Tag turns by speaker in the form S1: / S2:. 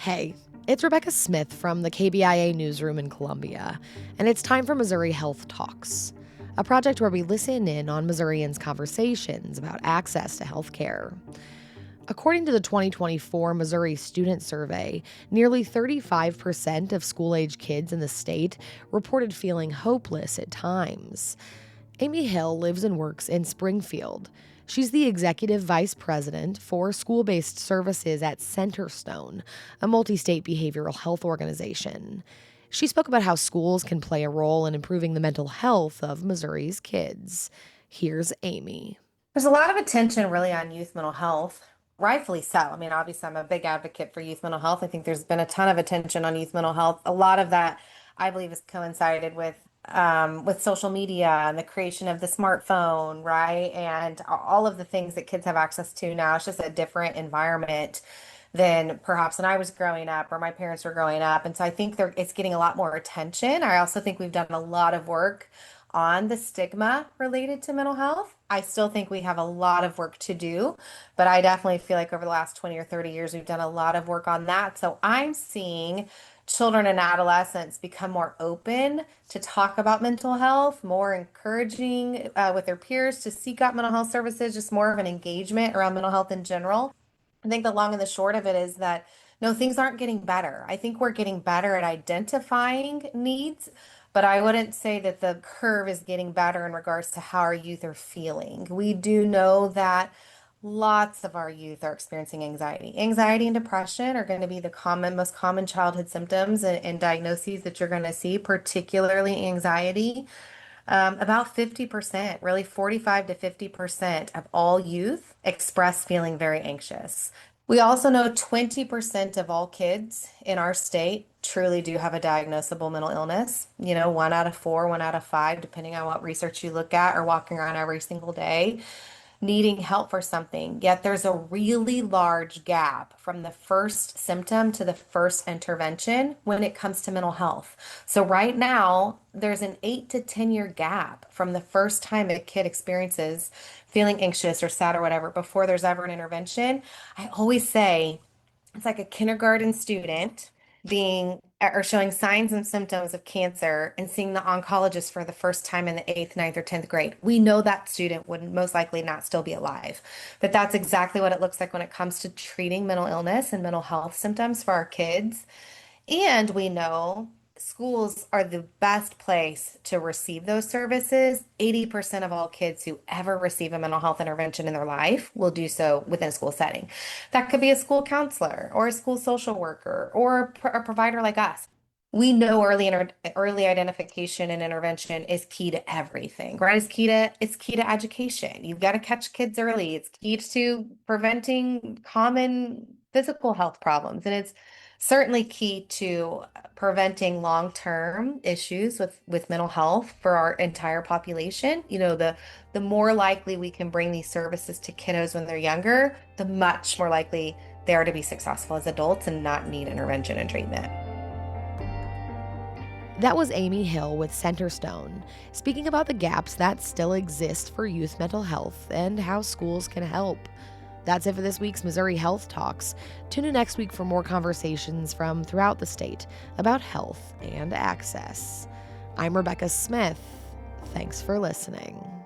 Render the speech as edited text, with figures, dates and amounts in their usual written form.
S1: Hey, it's Rebecca Smith from the KBIA newsroom in Columbia, and it's time for Missouri Health Talks, a project where we listen in on Missourians' conversations about access to health care. According to the 2024 Missouri Student Survey, nearly 35% of school-age kids in the state reported feeling hopeless at times. Amy Hill lives and works in Springfield. She's the executive vice president for school-based services at Centerstone, a multi-state behavioral health organization. She spoke about how schools can play a role in improving the mental health of Missouri's kids. Here's Amy.
S2: There's a lot of attention really on youth mental health, rightfully so. I mean, obviously, I'm a big advocate for youth mental health. I think there's been a ton of attention on youth mental health. A lot of that, I believe, has coincided with social media and the creation of the smartphone, right? And all of the things that kids have access to now. It's just a different environment than perhaps when I was growing up or my parents were growing up. And so I think it's getting a lot more attention. I also think we've done a lot of work on the stigma related to mental health. I still think we have a lot of work to do, but I definitely feel like over the last 20 or 30 years, we've done a lot of work on that. So I'm seeing children and adolescents become more open to talk about mental health, more encouraging with their peers to seek out mental health services, just more of an engagement around mental health in general. I think the long and the short of it is that no, things aren't getting better. I think we're getting better at identifying needs, but I wouldn't say that the curve is getting better in regards to how our youth are feeling. We do know that lots of our youth are experiencing anxiety. Anxiety and depression are going to be the most common childhood symptoms and diagnoses that you're going to see, particularly anxiety. About 50%, really 45 to 50% of all youth express feeling very anxious. We also know 20% of all kids in our state truly do have a diagnosable mental illness. You know, one out of four, one out of five, depending on what research you look at, are walking around every single day needing help for something. Yet there's a really large gap from the first symptom to the first intervention when it comes to mental health. So right now, there's an 8 to 10 year gap from the first time a kid experiences feeling anxious or sad or whatever before there's ever an intervention. I always say it's like a kindergarten student being or showing signs and symptoms of cancer and seeing the oncologist for the first time in the eighth, ninth, or 10th grade. We know that student would most likely not still be alive. But that's exactly what it looks like when it comes to treating mental illness and mental health symptoms for our kids. And we know schools are the best place to receive those services. 80% of all kids who ever receive a mental health intervention in their life will do so within a school setting. That could be a school counselor or a school social worker or a provider like us. We know early identification and intervention is key to everything, right? It's key to education. You've got to catch kids early. It's key to preventing common physical health problems, and it's certainly key to preventing long-term issues with mental health for our entire population. You know, the more likely we can bring these services to kiddos when they're younger, the much more likely they are to be successful as adults and not need intervention and treatment.
S1: That was Amy Hill with Centerstone, speaking about the gaps that still exist for youth mental health and how schools can help. That's it for this week's Missouri Health Talks. Tune in next week for more conversations from throughout the state about health and access. I'm Rebecca Smith. Thanks for listening.